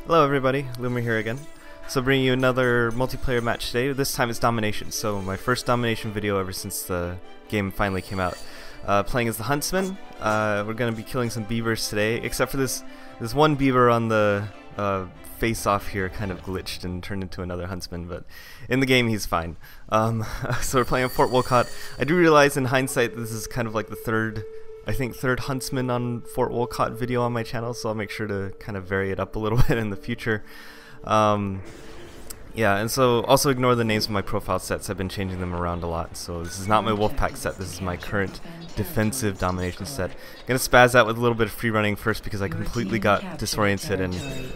Hello everybody, Loomer here again. So bringing you another multiplayer match today. This time it's Domination, so my first Domination video ever since the game finally came out. Playing as the Huntsman. We're going to be killing some beavers today, except for this one beaver on the face-off here kind of glitched and turned into another Huntsman, but in the game he's fine. So we're playing on Fort Wolcott. I do realize in hindsight this is kind of like the third Huntsman on Fort Wolcott video on my channel, so I'll make sure to kind of vary it up a little bit in the future. Yeah, and so also ignore the names of my profile sets. I've been changing them around a lot. So this is not my Wolfpack set. This is my current defensive Domination set. I'm gonna spaz out with a little bit of free running first because I completely got disoriented and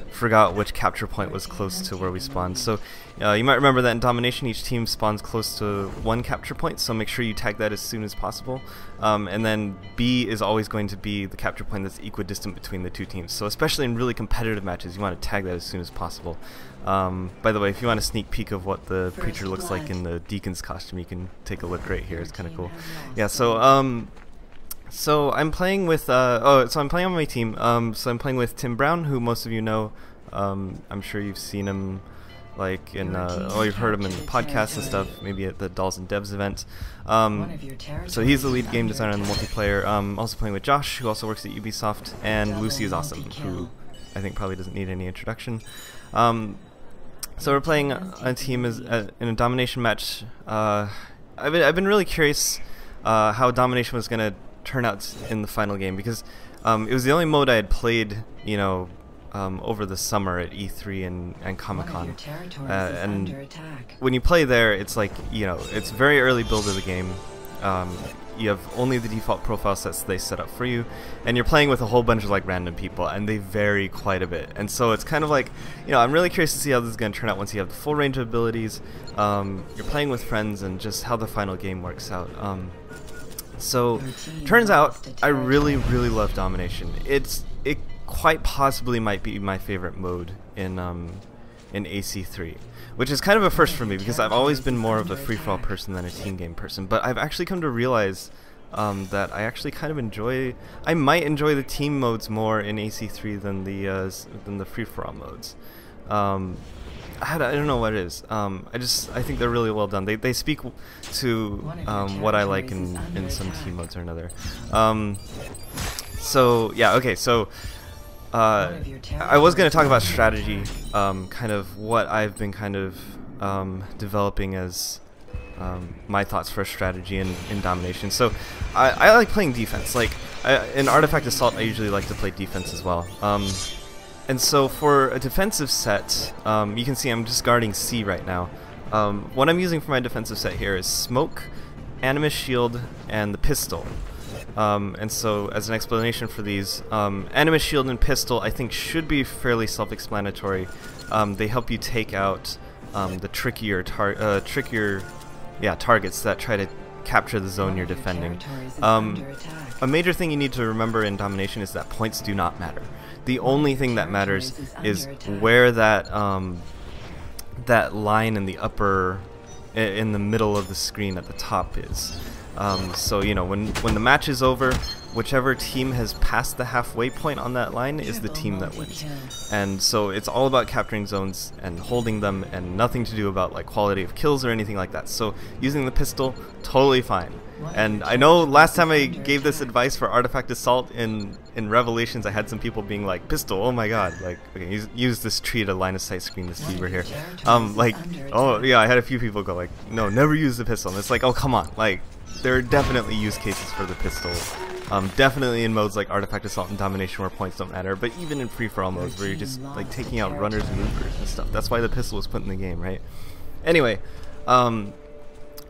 forgot which capture point was close to where we spawned. So you might remember that in Domination each team spawns close to one capture point, so make sure you tag that as soon as possible. And then B is always going to be the capture point that's equidistant between the two teams. So especially in really competitive matches, you want to tag that as soon as possible. By the way, if you want a sneak peek of what the preacher looks like in the deacon's costume, you can take a look right here. It's kind of cool. Yeah, so I'm playing with so I'm playing on my team. So I'm playing with Tim Brown, who most of you know. I'm sure you've seen him like in you've heard him in the podcasts and stuff, maybe at the Dolls and Devs event. So he's the lead game designer on the multiplayer. Also playing with Josh, who also works at Ubisoft, and Lucy is awesome, who I think probably doesn't need any introduction. So we're playing a team in a Domination match. I've been really curious how Domination was gonna turn out in the final game, because it was the only mode I had played, you know, over the summer at E3 and Comic-Con. And when you play there, it's like, you know, it's very early build of the game. You have only the default profile sets they set up for you, and you're playing with a whole bunch of like random people, and they vary quite a bit. And so it's kind of like, you know, I'm really curious to see how this is going to turn out once you have the full range of abilities. You're playing with friends, and just how the final game works out. So turns out I really love Domination. It quite possibly might be my favorite mode in AC3, which is kind of a first for me because I've always been more of a free-for-all person than a team game person. But I've actually come to realize that I actually kind of I might enjoy the team modes more in AC3 than the free-for-all modes. I don't know what it is. I think they're really well done. They speak to what I like in some team modes or another. So yeah, okay, so I was going to talk about strategy, kind of what I've been kind of developing as my thoughts for strategy in Domination. So I like playing defense. Like in Artifact Assault, I usually like to play defense as well. And so for a defensive set, you can see I'm just guarding C right now. What I'm using for my defensive set here is Smoke, Animus Shield, and the Pistol. And so as an explanation for these, Animus Shield and Pistol I think should be fairly self-explanatory. They help you take out the trickier targets that try to capture the zone you're defending. A major thing you need to remember in Domination is that points do not matter. The only thing that matters is where that that line in the in the middle of the screen at the top is. So you know, when the match is over, whichever team has passed the halfway point on that line is the team that wins. And so it's all about capturing zones and holding them, and nothing to do about like quality of kills or anything like that. So using the pistol, totally fine. And I know last time I gave this advice for Artifact Assault in Revelations, I had some people being like, pistol, oh my god, like, okay, use this tree to line of sight screen this beaver here. Like, oh yeah, I had a few people go like, no, never use the pistol. And it's like, oh come on, like, there are definitely use cases for the pistol. Definitely in modes like Artifact Assault and Domination where points don't matter, but even in free-for-all modes where you're just like taking out runners and movers and stuff. That's why the pistol was put in the game, right? Anyway,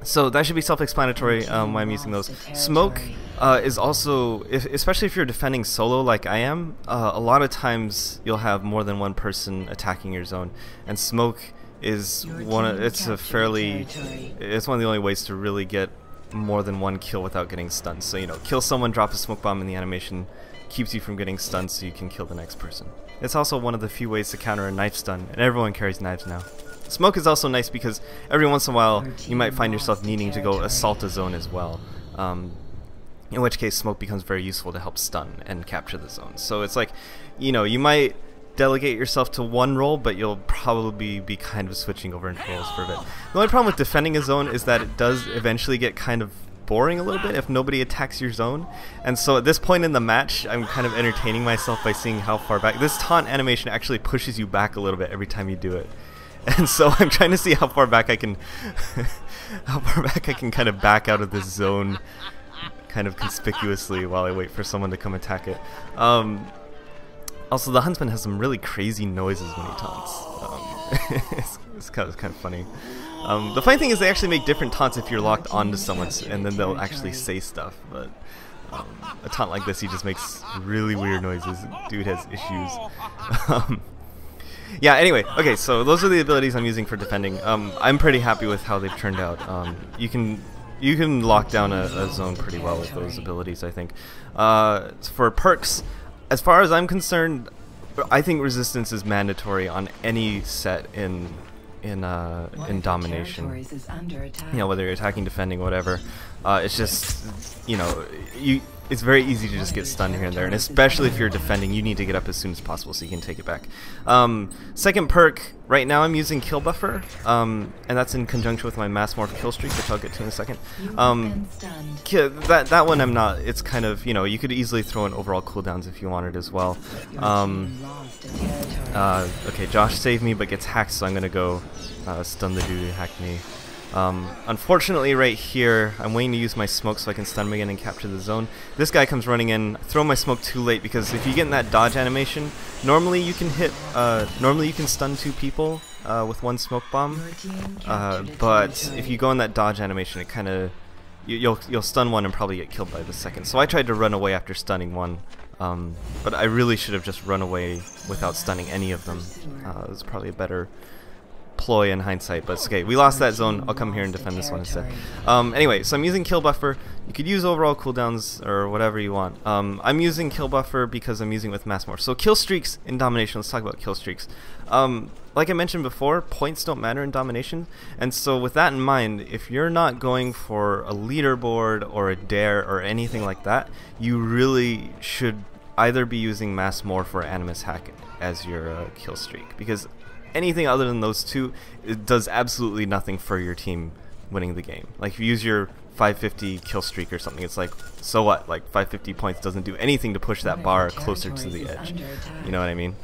so that should be self-explanatory why I'm using those. Smoke is also, especially if you're defending solo like I am, a lot of times you'll have more than one person attacking your zone, and Smoke is it's one of the only ways to really get more than one kill without getting stunned. So, you know, kill someone, drop a smoke bomb in the animation, keeps you from getting stunned so you can kill the next person. It's also one of the few ways to counter a knife stun, and everyone carries knives now. Smoke is also nice because every once in a while you might find yourself needing to go assault a zone as well. In which case smoke becomes very useful to help stun and capture the zone. So it's like, you know, you might delegate yourself to one role, but you'll probably be kind of switching over into roles for a bit. The only problem with defending a zone is that it does eventually get kind of boring a little bit if nobody attacks your zone, and so at this point in the match I'm kind of entertaining myself by seeing how far back. This taunt animation actually pushes you back a little bit every time you do it, and so I'm trying to see how far back I can kind of back out of this zone kind of conspicuously while I wait for someone to come attack it. Also, the Huntsman has some really crazy noises when he taunts. It's kind of funny. The funny thing is they actually make different taunts if you're locked onto someone, and then they'll actually say stuff. But a taunt like this, he just makes really weird noises. Dude has issues. Yeah, anyway, okay, so those are the abilities I'm using for defending. I'm pretty happy with how they've turned out. You can lock down a zone pretty well with those abilities, I think. For perks, as far as I'm concerned, I think resistance is mandatory on any set in Domination. You know, whether you're attacking, defending, whatever. It's just, you know, it's very easy to just get stunned here and there, and especially if you're defending, you need to get up as soon as possible so you can take it back. Second perk, right now I'm using Kill Buffer, and that's in conjunction with my Mass Morph Kill Streak, which I'll get to in a second. That one I'm not, it's kind of, you know, you could easily throw in overall cooldowns if you wanted as well. Okay, Josh saved me but gets hacked, so I'm gonna go stun the dude who hacked me. Unfortunately right here, I'm waiting to use my smoke so I can stun him again and capture the zone. This guy comes running in, throw my smoke too late, because if you get in that dodge animation, normally you can stun 2 people with 1 smoke bomb, but if you go in that dodge animation, it kind of, you'll stun one and probably get killed by the second. So I tried to run away after stunning one, but I really should have just run away without stunning any of them. It was probably a better ploy in hindsight, but it's okay. We lost that zone. I'll come here and defend this one instead. Anyway, so I'm using Kill Buffer. You could use overall cooldowns or whatever you want. I'm using Kill Buffer because I'm using it with Mass Morph. So kill streaks in Domination. Let's talk about kill streaks. Like I mentioned before, points don't matter in Domination, and so with that in mind, if you're not going for a leaderboard or a dare or anything like that, you really should either be using Mass Morph or Animus Hack as your kill streak, because anything other than those two, it does absolutely nothing for your team winning the game. Like if you use your 550 kill streak or something, it's like, so what? Like 550 points doesn't do anything to push that bar closer to the edge. You know what I mean?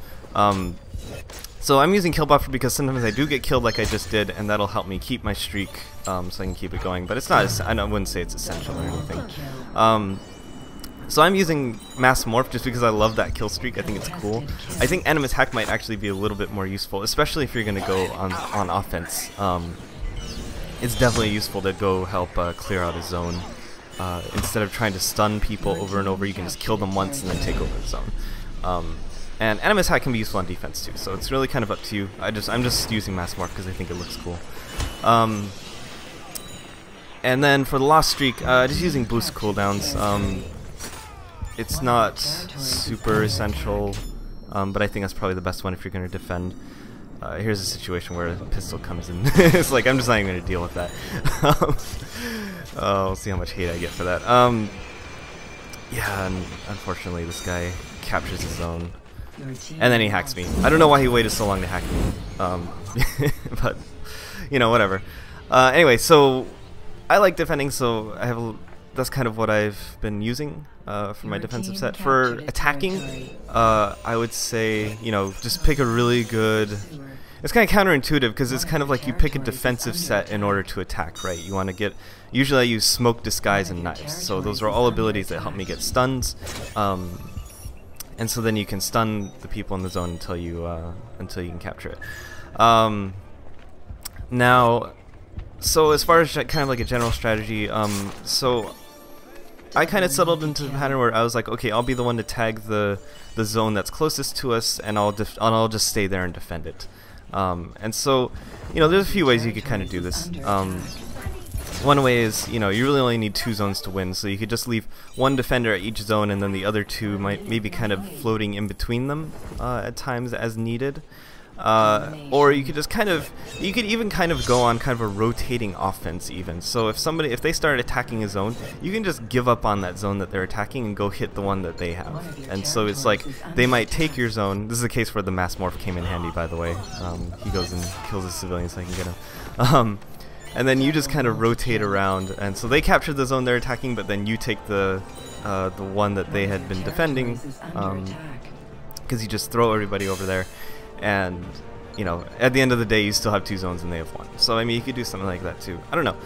So I'm using Kill Buffer because sometimes I do get killed like I just did, and that'll help me keep my streak so I can keep it going. But it's not, I wouldn't say it's essential or anything. So I'm using Mass Morph just because I love that kill streak. I think it's cool. I think Animus Hack might actually be a little bit more useful, especially if you're going to go on offense. It's definitely useful to go help clear out a zone. Instead of trying to stun people over and over, you can just kill them once and then take over the zone. And Animus Hack can be useful on defense too, so it's really kind of up to you. I'm just using Mass Morph because I think it looks cool. And then for the Lost Streak, just using boost cooldowns. It's not super essential, but I think that's probably the best one if you're going to defend. Here's a situation where a pistol comes in. It's like, I'm just not even going to deal with that. We'll see how much hate I get for that. Yeah, and unfortunately this guy captures his zone, and then he hacks me. I don't know why he waited so long to hack me, but, you know, whatever. Anyway, so I like defending, so I have that's kind of what I've been using for my defensive set. For attacking, I would say, you know, just pick a really good... It's kind of counterintuitive because it's kind of like you pick a defensive set in order to attack, right? You want to get... Usually I use Smoke, Disguise, and Knives. So those are all abilities that help me get stuns. And so then you can stun the people in the zone until you can capture it. Now, so as far as kind of like a general strategy, so I kind of settled into the pattern where I was like, okay, I'll be the one to tag the zone that's closest to us, and I'll just stay there and defend it. And so, you know, there's a few ways you could kind of do this. One way is, you know, you really only need 2 zones to win, so you could just leave 1 defender at each zone, and then the other 2 might maybe kind of floating in between them at times as needed. or you could just you could even kind of go on kind of a rotating offense even. So if they start attacking a zone, you can just give up on that zone that they're attacking and go hit the one that they have. And so it's like they might take your zone. This is a case where the mass morph came in handy, by the way. He goes and kills his civilians so I can get him. And then you just kind of rotate around, and so they capture the zone they're attacking, but then you take the one that they had been defending, because you just throw everybody over there. And, you know, at the end of the day, you still have 2 zones and they have 1. So, I mean, you could do something like that, too. I don't know.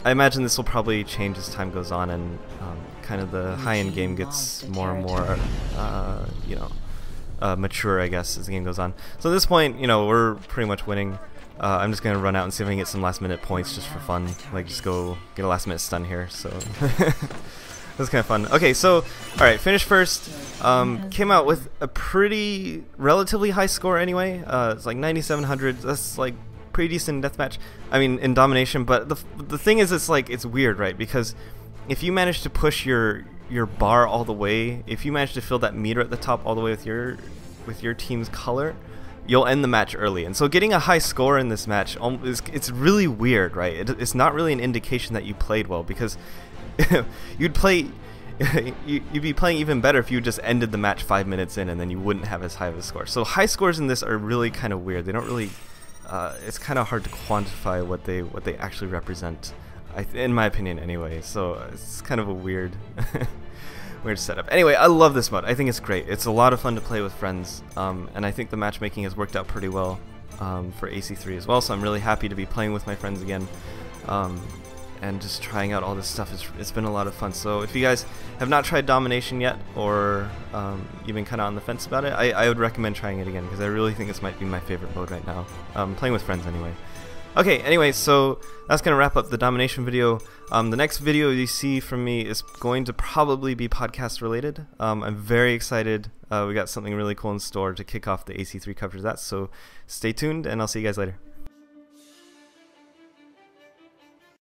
I imagine this will probably change as time goes on and kind of the high-end game gets more and more, you know, mature, I guess, as the game goes on. So at this point, you know, we're pretty much winning. I'm just going to run out and see if I can get some last-minute points just for fun. Like, just go get a last-minute stun here, so... That's kind of fun. Okay, so, alright, finished first. Came out with a pretty, relatively high score anyway. It's like 9,700. That's like pretty decent deathmatch. I mean, in Domination. But the thing is, it's weird, right? Because if you manage to push your bar all the way, if you manage to fill that meter at the top all the way with your team's color, you'll end the match early. And so getting a high score in this match, it's really weird, right? It's not really an indication that you played well, because you'd be playing even better if you just ended the match 5 minutes in, and then you wouldn't have as high of a score. So high scores in this are really kind of weird. They don't really. It's kind of hard to quantify what they actually represent, in my opinion, anyway. So it's kind of a weird weird setup. Anyway, I love this mode. I think it's great. It's a lot of fun to play with friends, and I think the matchmaking has worked out pretty well for AC3 as well. So I'm really happy to be playing with my friends again. And just trying out all this stuff. It's been a lot of fun. So if you guys have not tried Domination yet, or you've been kind of on the fence about it, I would recommend trying it again, because I really think this might be my favorite mode right now. Playing with friends anyway. Okay, anyway, so that's going to wrap up the Domination video. The next video you see from me is going to probably be podcast related. I'm very excited. We got something really cool in store to kick off the AC3 coverage of that, so stay tuned, and I'll see you guys later.